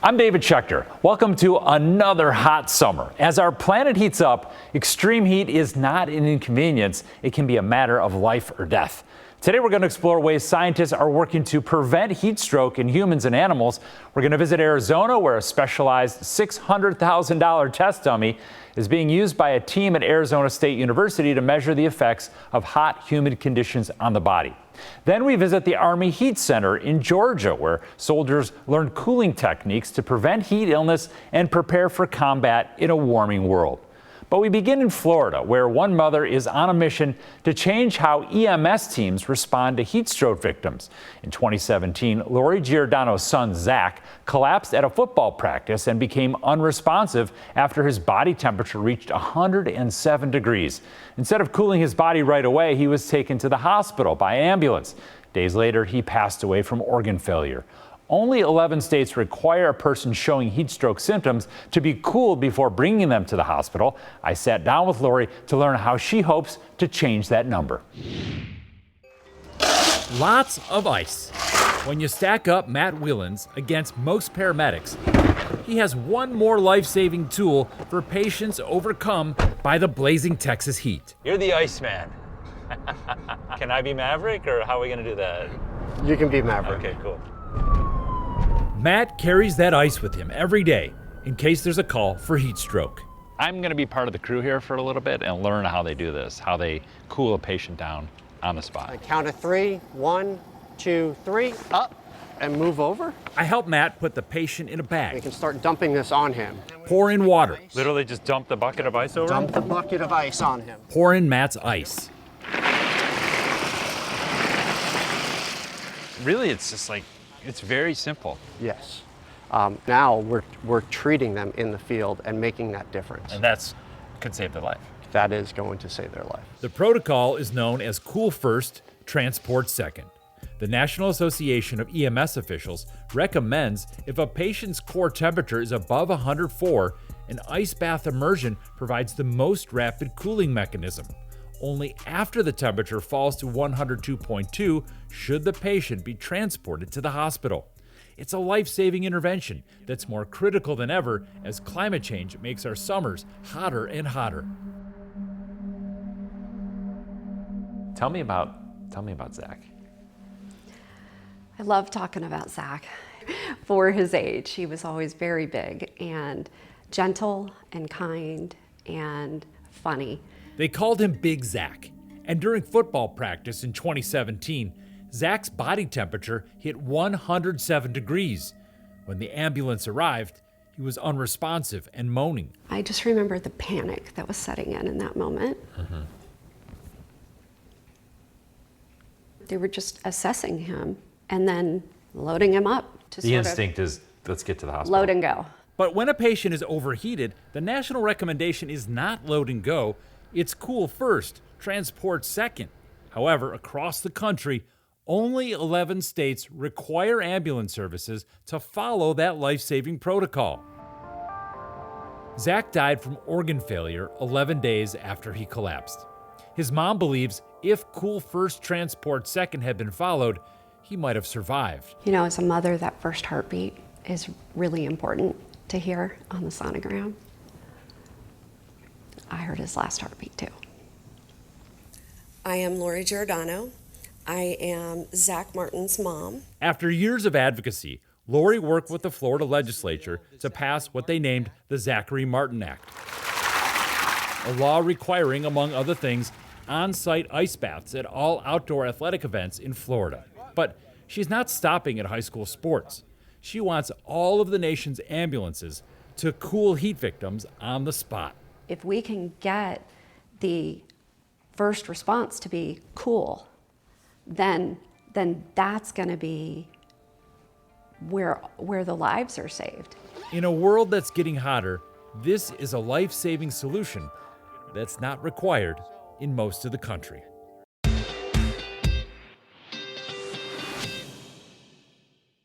I'm David Schechter. Welcome to another hot summer. As our planet heats up, extreme heat is not an inconvenience. It can be a matter of life or death. Today we're going to explore ways scientists are working to prevent heat stroke in humans and animals. We're going to visit Arizona, where a specialized $600,000 test dummy is being used by a team at Arizona State University to measure the effects of hot, humid conditions on the body. Then we visit the Army Heat Center in Georgia, where soldiers learn cooling techniques to prevent heat illness and prepare for combat in a warming world. But we begin in Florida, where one mother is on a mission to change how EMS teams respond to heat stroke victims. In 2017, Lori Giordano's son, Zach, collapsed at a football practice and became unresponsive after his body temperature reached 107 degrees. Instead of cooling his body right away, he was taken to the hospital by ambulance. Days later, he passed away from organ failure. Only 11 states require a person showing heat stroke symptoms to be cooled before bringing them to the hospital. I sat down with Lori to learn how she hopes to change that number. Lots of ice. When you stack up Matt Willens against most paramedics, he has one more life-saving tool for patients overcome by the blazing Texas heat. You're the Iceman. Can I be Maverick, or how are we going to do that? You can be Maverick. Okay, cool. Matt carries that ice with him every day in case there's a call for heat stroke. I'm going to be part of the crew here for a little bit and learn how they do this, how they cool a patient down on the spot. I count of 3, 1, 2, 3, up, and move over. I help Matt put the patient in a We bag. can start dumping this on him. Pour in water. Literally just dump the bucket of ice over Dump him? the bucket of ice on him. Pour in Matt's ice. Really, it's just like, it's very simple. Yes. Now we're treating them in the field and making that difference. And that's could save their life. That is going to save their life. The protocol is known as Cool First, Transport Second. The National Association of EMS Officials recommends if a patient's core temperature is above 104, an ice bath immersion provides the most rapid cooling mechanism. Only after the temperature falls to 102.2 should the patient be transported to the hospital. It's a life-saving intervention that's more critical than ever as climate change makes our summers hotter and hotter. Tell me about Zach. I love talking about Zach. For his age, he was always very big and gentle and kind and funny. They called him Big Zach, and during football practice in 2017, Zach's body temperature hit 107 degrees. When the ambulance arrived, he was unresponsive and moaning. I just remember the panic that was setting in that moment. They were just assessing him and then loading him up to The instinct is, let's get to the hospital. load and go. But when a patient is overheated, the national recommendation is not load and go. It's cool first, transport second. However, across the country, only 11 states require ambulance services to follow that life-saving protocol. Zach died from organ failure 11 days after he collapsed. His mom believes if cool first, transport second had been followed, he might have survived. You know, as a mother, that first heartbeat is really important to hear on the sonogram. I heard his last heartbeat too. I am Lori Giordano. I am Zach Martin's mom. After years of advocacy, Lori worked with the Florida legislature to pass what they named the Zachary Martin Act, a law requiring, among other things, on-site ice baths at all outdoor athletic events in Florida. But she's not stopping at high school sports. She wants all of the nation's ambulances to cool heat victims on the spot. If we can get the first response to be cool, then that's going to be where the lives are saved. In a world that's getting hotter, this is a life-saving solution that's not required in most of the country.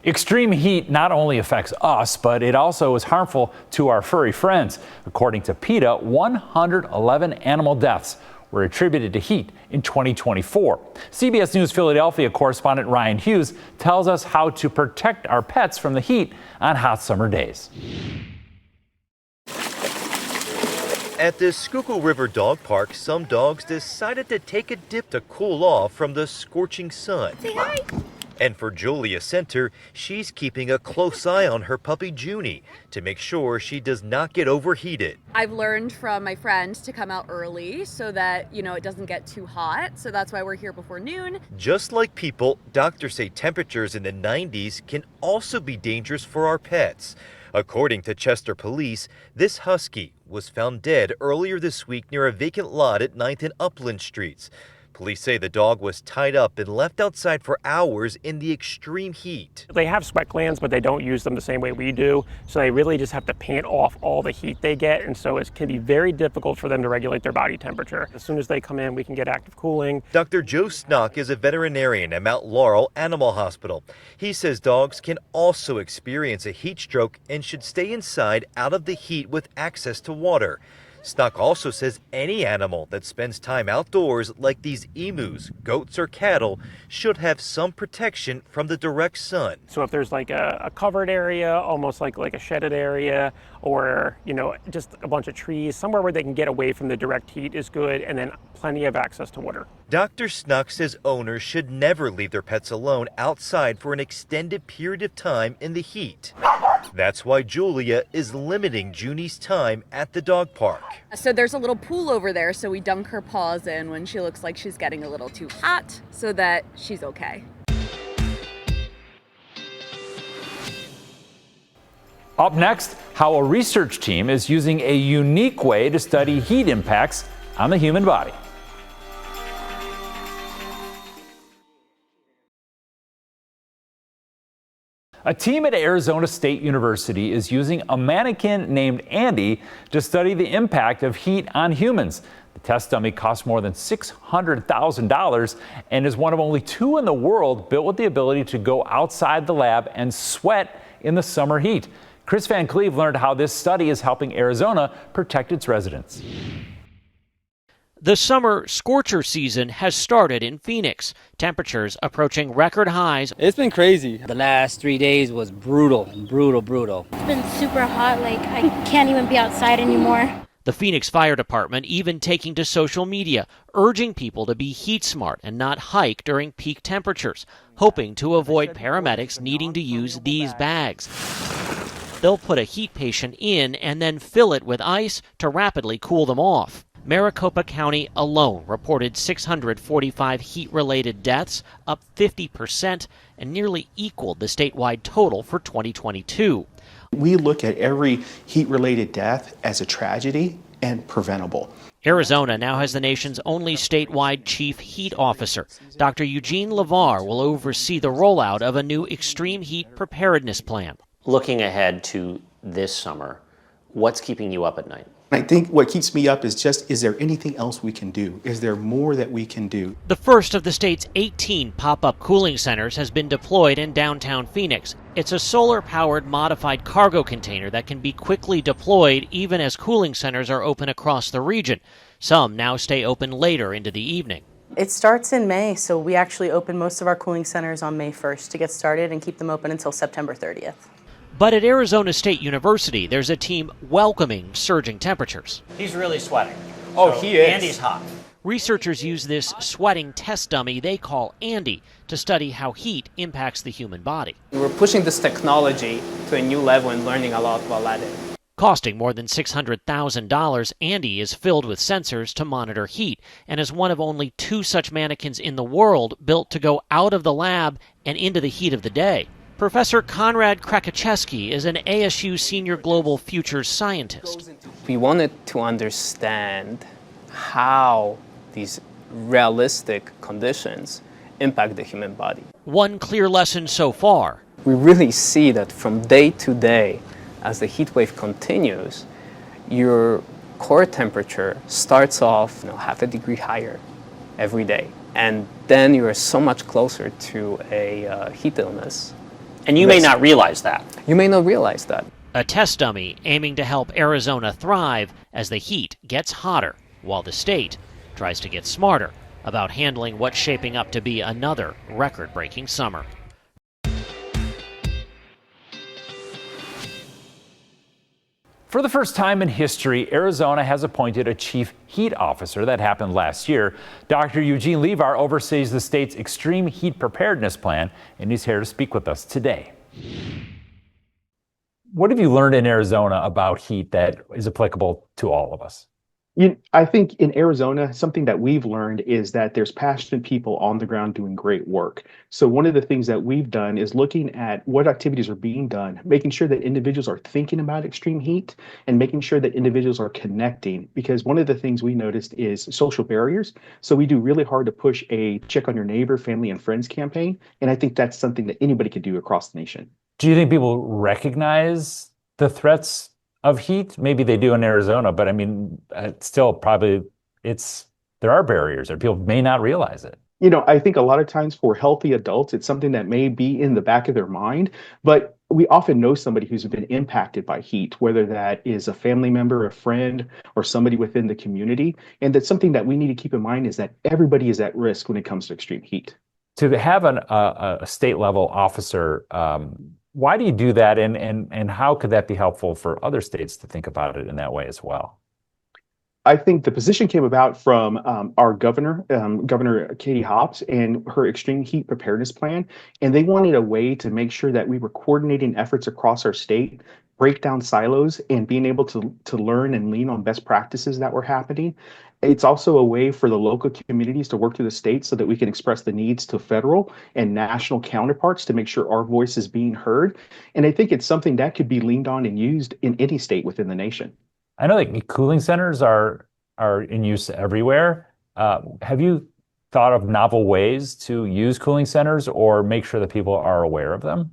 Extreme heat not only affects us, but it also is harmful to our furry friends. According to PETA, 111 animal deaths were attributed to heat in 2024. CBS News Philadelphia correspondent Ryan Hughes tells us how to protect our pets from the heat on hot summer days. At the Schuylkill River Dog Park, some dogs decided to take a dip to cool off from the scorching sun. Say hi. And for Julia Center, she's keeping a close eye on her puppy Junie to make sure she does not get overheated. I've learned from my friend to come out early so that, it doesn't get too hot. So that's why we're here before noon. Just like people, doctors say temperatures in the 90s can also be dangerous for our pets. According to Chester Police, this husky was found dead earlier this week near a vacant lot at 9th and Upland Streets. Police say the dog was tied up and left outside for hours in the extreme heat. They have sweat glands, but they don't use them the same way we do. So they really just have to pant off all the heat they get. And so it can be very difficult for them to regulate their body temperature. As soon as they come in, we can get active cooling. Dr. Joe Snock is a veterinarian at Mount Laurel Animal Hospital. He says dogs can also experience a heat stroke and should stay inside out of the heat with access to water. Stock also says any animal that spends time outdoors, like these emus, goats, or cattle, should have some protection from the direct sun. So if there's like a covered area, almost like a shedded area, or just a bunch of trees, somewhere where they can get away from the direct heat is good, and then plenty of access to water. Dr. Snook says owners should never leave their pets alone outside for an extended period of time in the heat. That's why Julia is limiting Junie's time at the dog park. So there's a little pool over there, so we dunk her paws in when she looks like she's getting a little too hot so that she's okay. Up next, how a research team is using a unique way to study heat impacts on the human body. A team at Arizona State University is using a mannequin named Andy to study the impact of heat on humans. The test dummy costs more than $600,000 and is one of only 2 in the world built with the ability to go outside the lab and sweat in the summer heat. Chris Van Cleve learned how this study is helping Arizona protect its residents. The summer scorcher season has started in Phoenix. Temperatures approaching record highs. It's been crazy. The last 3 days was brutal. It's been super hot, I can't even be outside anymore. The Phoenix Fire Department even taking to social media, urging people to be heat smart and not hike during peak temperatures, hoping to avoid paramedics needing to use these bags. They'll put a heat patient in and then fill it with ice to rapidly cool them off. Maricopa County alone reported 645 heat-related deaths, up 50%, and nearly equaled the statewide total for 2022. We look at every heat-related death as a tragedy and preventable. Arizona now has the nation's only statewide chief heat officer. Dr. Eugene LeVar will oversee the rollout of a new extreme heat preparedness plan. Looking ahead to this summer, what's keeping you up at night? I think what keeps me up is there anything else we can do? Is there more that we can do? The first of the state's 18 pop-up cooling centers has been deployed in downtown Phoenix. It's a solar-powered modified cargo container that can be quickly deployed even as cooling centers are open across the region. Some now stay open later into the evening. It starts in May, so we actually open most of our cooling centers on May 1st to get started and keep them open until September 30th. But at Arizona State University, there's a team welcoming surging temperatures. He's really sweating. Oh, he is. Andy's hot. Researchers use this sweating test dummy they call Andy to study how heat impacts the human body. We're pushing this technology to a new level and learning a lot about it. Costing more than $600,000, Andy is filled with sensors to monitor heat and is one of only 2 such mannequins in the world built to go out of the lab and into the heat of the day. Professor Konrad Krakacheski is an ASU Senior Global Futures Scientist. We wanted to understand how these realistic conditions impact the human body. One clear lesson so far. We really see that from day to day, as the heat wave continues, your core temperature starts off half a degree higher every day. And then you are so much closer to a heat illness. And you may not realize that. You may not realize that. A test dummy aiming to help Arizona thrive as the heat gets hotter, while the state tries to get smarter about handling what's shaping up to be another record-breaking summer. For the first time in history, Arizona has appointed a chief heat officer. That happened last year. Dr. Eugene Levar oversees the state's extreme heat preparedness plan, and he's here to speak with us today. What have you learned in Arizona about heat that is applicable to all of us? I think in Arizona, something that we've learned is that there's passionate people on the ground doing great work. So one of the things that we've done is looking at what activities are being done, making sure that individuals are thinking about extreme heat and making sure that individuals are connecting. Because one of the things we noticed is social barriers. So we do really hard to push a check on your neighbor, family, and friends campaign. And I think that's something that anybody could do across the nation. Do you think people recognize the threats of heat? Maybe they do in Arizona, but I mean, still probably there are barriers, or people may not realize it. I think a lot of times for healthy adults, it's something that may be in the back of their mind, but we often know somebody who's been impacted by heat, whether that is a family member, a friend, or somebody within the community. And that's something that we need to keep in mind, is that everybody is at risk when it comes to extreme heat. To have a state level officer, why do you do that, and how could that be helpful for other states to think about it in that way as well? I think the position came about from our governor, Governor Katie Hobbs, and her extreme heat preparedness plan. And they wanted a way to make sure that we were coordinating efforts across our state, break down silos, and being able to learn and lean on best practices that were happening. It's also a way for the local communities to work through the state so that we can express the needs to federal and national counterparts to make sure our voice is being heard. And I think it's something that could be leaned on and used in any state within the nation. I know that cooling centers are in use everywhere. Have you thought of novel ways to use cooling centers or make sure that people are aware of them?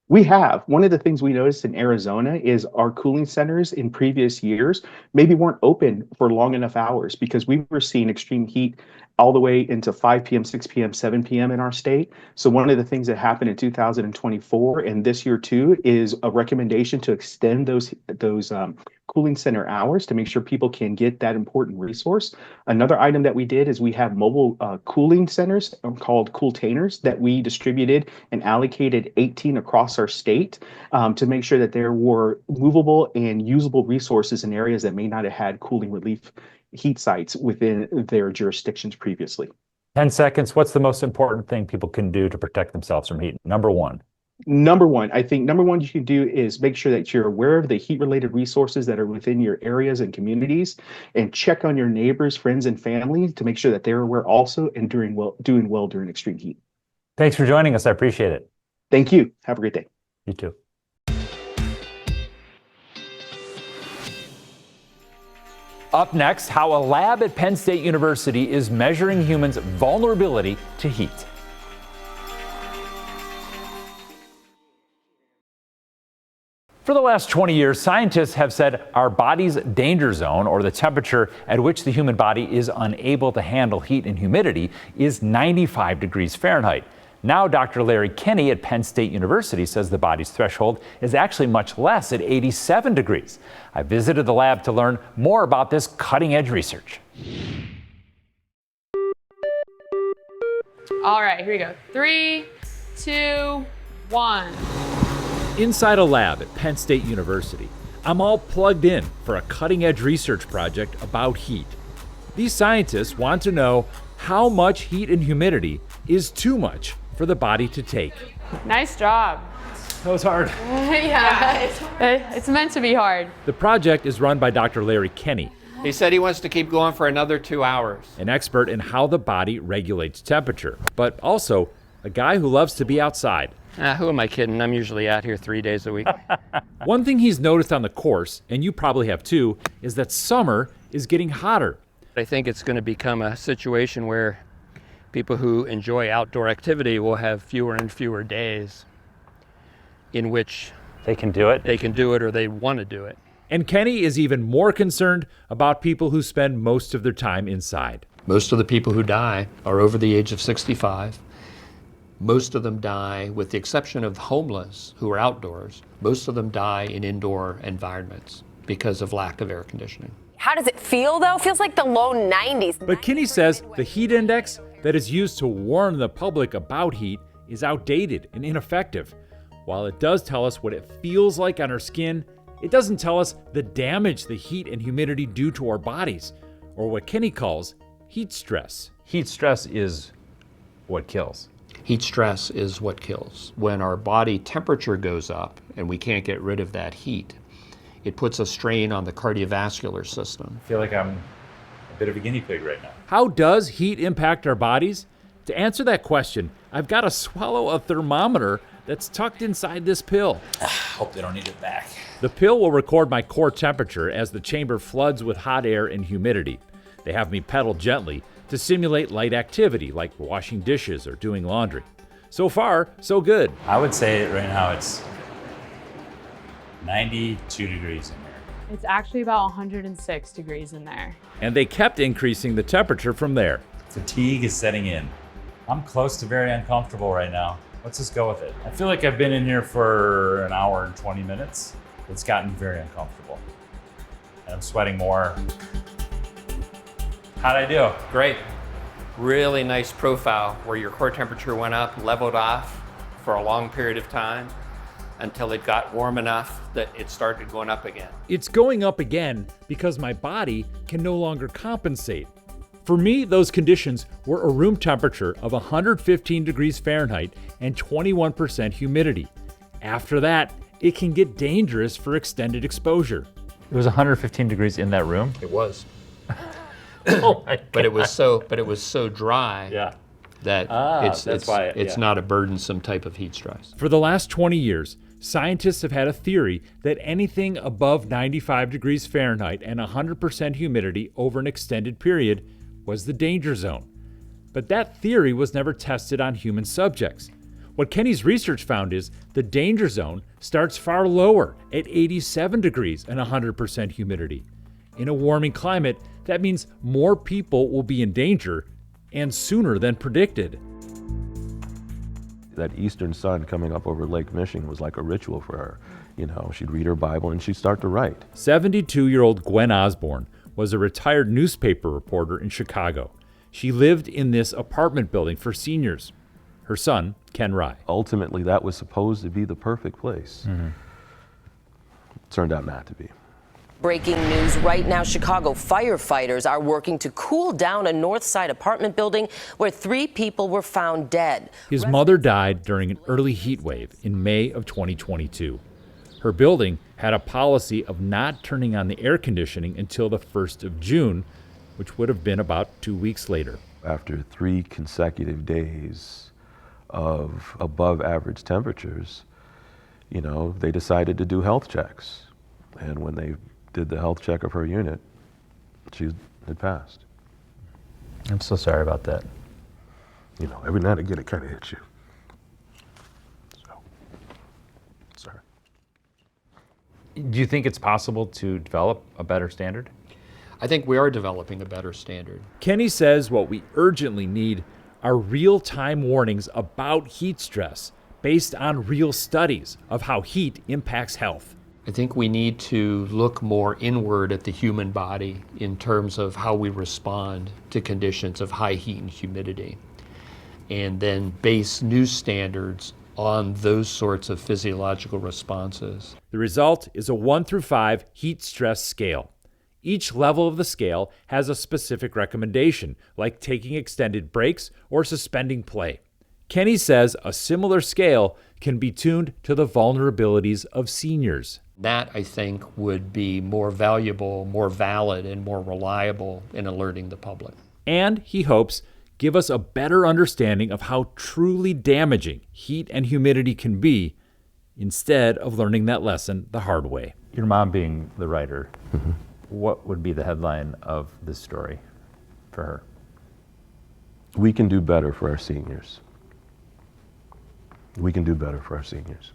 We have. One of the things we noticed in Arizona is our cooling centers in previous years maybe weren't open for long enough hours, because we were seeing extreme heat all the way into 5 p.m., 6 p.m., 7 p.m. in our state. So one of the things that happened in 2024 and this year too is a recommendation to extend those cooling center hours to make sure people can get that important resource. Another item that we did is we have mobile cooling centers called cooltainers that we distributed and allocated 18 across our state to make sure that there were movable and usable resources in areas that may not have had cooling relief heat sites within their jurisdictions previously. 10 seconds. What's the most important thing people can do to protect themselves from heat? Number one, I think number one you can do is make sure that you're aware of the heat-related resources that are within your areas and communities, and check on your neighbors, friends, and family to make sure that they're aware also and doing well during extreme heat. Thanks for joining us. I appreciate it. Thank you. Have a great day. You too. Up next, how a lab at Penn State University is measuring humans' vulnerability to heat. For the last 20 years, scientists have said our body's danger zone, or the temperature at which the human body is unable to handle heat and humidity, is 95 degrees Fahrenheit. Now, Dr. Larry Kenney at Penn State University says the body's threshold is actually much less, at 87 degrees. I visited the lab to learn more about this cutting-edge research. All right, here we go. 3, 2, 1. Inside a lab at Penn State University, I'm all plugged in for a cutting-edge research project about heat. These scientists want to know how much heat and humidity is too much for the body to take. Nice job. That was hard. Yeah, it's meant to be hard. The project is run by Dr. Larry Kenney. He said he wants to keep going for another 2 hours. An expert in how the body regulates temperature, but also a guy who loves to be outside. Who am I kidding? I'm usually out here 3 days a week. One thing he's noticed on the course, and you probably have too, is that summer is getting hotter. I think it's going to become a situation where people who enjoy outdoor activity will have fewer and fewer days in which they can do it. They can do it, or they want to do it. And Kenney is even more concerned about people who spend most of their time inside. Most of the people who die are over the age of 65. Most of them die, with the exception of homeless who are outdoors, most of them die in indoor environments because of lack of air conditioning. How does it feel though? Feels like the low 90s. But Kinney says the heat index that is used to warn the public about heat is outdated and ineffective. While it does tell us what it feels like on our skin, it doesn't tell us the damage the heat and humidity do to our bodies, or what Kinney calls heat stress. Heat stress is what kills. Heat stress is what kills. When our body temperature goes up and we can't get rid of that heat, it puts a strain on the cardiovascular system. I feel like I'm a bit of a guinea pig right now. How does heat impact our bodies? To answer that question, I've got to swallow a thermometer that's tucked inside this pill. Hope they don't need it back. The pill will record my core temperature as the chamber floods with hot air and humidity. They have me pedal gently to simulate light activity like washing dishes or doing laundry. So far, so good. I would say right now it's 92 degrees in there. It's actually about 106 degrees in there. And they kept increasing the temperature from there. Fatigue is setting in. I'm close to very uncomfortable right now. Let's just go with it. I feel like I've been in here for an hour and 20 minutes. It's gotten very uncomfortable. And I'm sweating more. How'd I do? Great. Really nice profile where your core temperature went up, leveled off for a long period of time until it got warm enough that it started going up again. It's going up again because my body can no longer compensate. For me, those conditions were a room temperature of 115 degrees Fahrenheit and 21% humidity. After that, it can get dangerous for extended exposure. It was 115 degrees in that room? It was. Oh my God. But it was so dry that it's not a burdensome type of heat stress. For the last 20 years, scientists have had a theory that anything above 95 degrees Fahrenheit and 100% humidity over an extended period was the danger zone. But that theory was never tested on human subjects. What Kenny's research found is the danger zone starts far lower at 87 degrees and 100% humidity. In a warming climate, that means more people will be in danger and sooner than predicted. That eastern sun coming up over Lake Michigan was like a ritual for her. You know, she'd read her Bible and she'd start to write. 72-year-old Gwen Osborne was a retired newspaper reporter in Chicago. She lived in this apartment building for seniors. Her son, Ken Rye. Ultimately, that was supposed to be the perfect place. Turned out not to be. Breaking news right now, Chicago firefighters are working to cool down a north side apartment building where 3 people were found dead. His mother died during an early heat wave in May of 2022. Her building had a policy of not turning on the air conditioning until the 1st of June, which would have been about 2 weeks later. After 3 consecutive days of above average temperatures, you know, they decided to do health checks. And when they did the health check of her unit, she had passed. I'm so sorry about that. You know, every now and again it kind of hits you. So, sorry. Do you think it's possible to develop a better standard? I think we are developing a better standard. Kenny says what we urgently need are real-time warnings about heat stress based on real studies of how heat impacts health. I think we need to look more inward at the human body in terms of how we respond to conditions of high heat and humidity, and then base new standards on those sorts of physiological responses. The result is a 1 through 5 heat stress scale. Each level of the scale has a specific recommendation, like taking extended breaks or suspending play. Kenny says a similar scale can be tuned to the vulnerabilities of seniors. That, I think, would be more valuable, more valid, and more reliable in alerting the public. And, he hopes, give us a better understanding of how truly damaging heat and humidity can be, instead of learning that lesson the hard way. Your mom being the writer, what would be the headline of this story for her? We can do better for our seniors. We can do better for our seniors.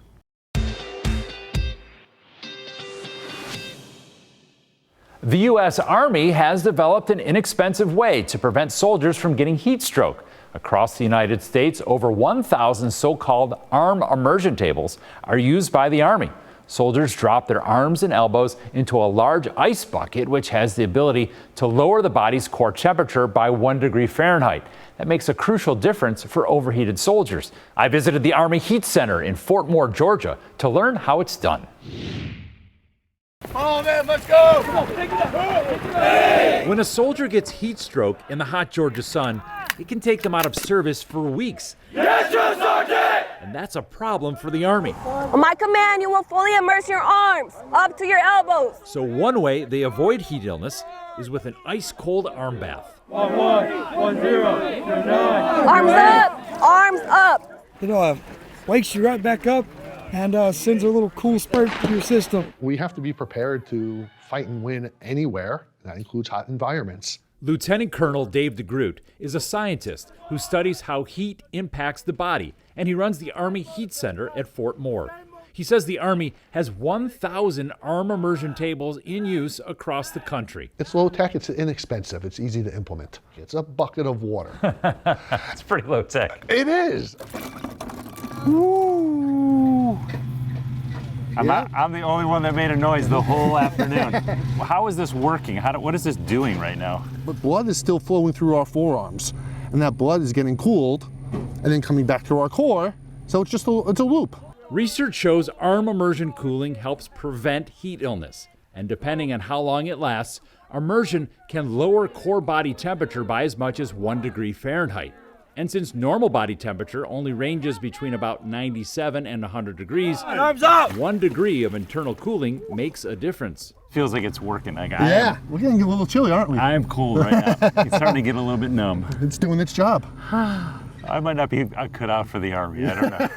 The U.S. Army has developed an inexpensive way to prevent soldiers from getting heat stroke. Across the United States, over 1,000 so-called arm immersion tables are used by the Army. Soldiers drop their arms and elbows into a large ice bucket, which has the ability to lower the body's core temperature by 1 degree Fahrenheit. That makes a crucial difference for overheated soldiers. I visited the Army Heat Center in Fort Moore, Georgia, to learn how it's done. Oh man, let's go! Come on, take it up. When a soldier gets heat stroke in the hot Georgia sun, it can take them out of service for weeks. Yes, sir, Sergeant! And that's a problem for the Army. On my command, you will fully immerse your arms up to your elbows. So one way they avoid heat illness is with an ice-cold arm bath. 1-1, 1-0, 9. Arms up! Arms up! Wakes you right back up and sends a little cool spurt to your system. We have to be prepared to fight and win anywhere. That includes hot environments. Lieutenant Colonel Dave DeGroot is a scientist who studies how heat impacts the body, and he runs the Army Heat Center at Fort Moore. He says the Army has 1,000 arm immersion tables in use across the country. It's low tech, it's inexpensive, it's easy to implement. It's a bucket of water. It's pretty low tech. It is. Ooh. I'm the only one that made a noise the whole afternoon. How is this working? What is this doing right now? But blood is still flowing through our forearms, and that blood is getting cooled and then coming back to our core, so it's just it's a loop. Research shows arm immersion cooling helps prevent heat illness, and depending on how long it lasts, immersion can lower core body temperature by as much as 1 degree Fahrenheit. And since normal body temperature only ranges between about 97 and 100 degrees, 1 degree of internal cooling makes a difference. Feels like it's working. We're getting a little chilly, aren't we? I am cold right now. It's starting to get a little bit numb. It's doing its job. I might not be cut out for the Army. I don't know.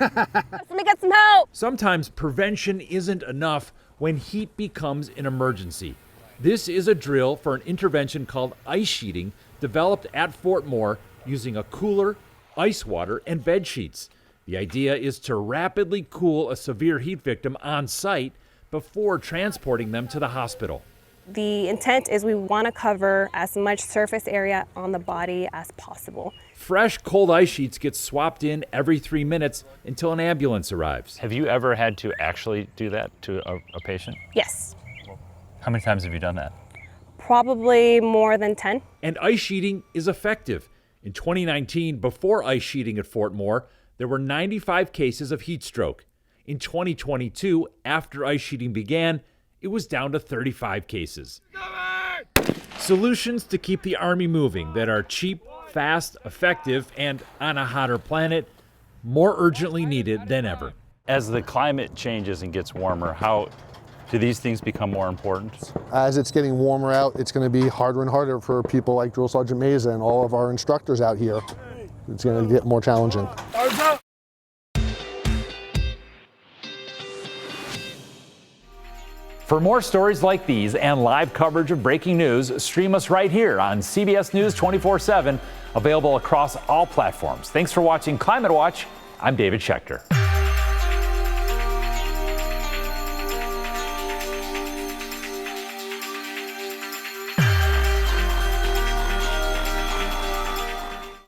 Let me get some help. Sometimes prevention isn't enough when heat becomes an emergency. This is a drill for an intervention called ice sheeting, developed at Fort Moore using a cooler, ice water, and bed sheets. The idea is to rapidly cool a severe heat victim on site before transporting them to the hospital. The intent is we want to cover as much surface area on the body as possible. Fresh, cold ice sheets get swapped in every 3 minutes until an ambulance arrives. Have you ever had to actually do that to a patient? Yes. How many times have you done that? Probably more than 10. And ice sheeting is effective. In 2019, before ice sheeting at Fort Moore, there were 95 cases of heat stroke. In 2022, after ice sheeting began, it was down to 35 cases. Solutions to keep the Army moving that are cheap, fast, effective, and on a hotter planet, more urgently needed than ever. As the climate changes and gets warmer, how do these things become more important? As it's getting warmer out, it's going to be harder and harder for people like Drill Sergeant Mesa and all of our instructors out here. It's going to get more challenging. For more stories like these and live coverage of breaking news, stream us right here on CBS News 24/7, available across all platforms. Thanks for watching Climate Watch. I'm David Schechter.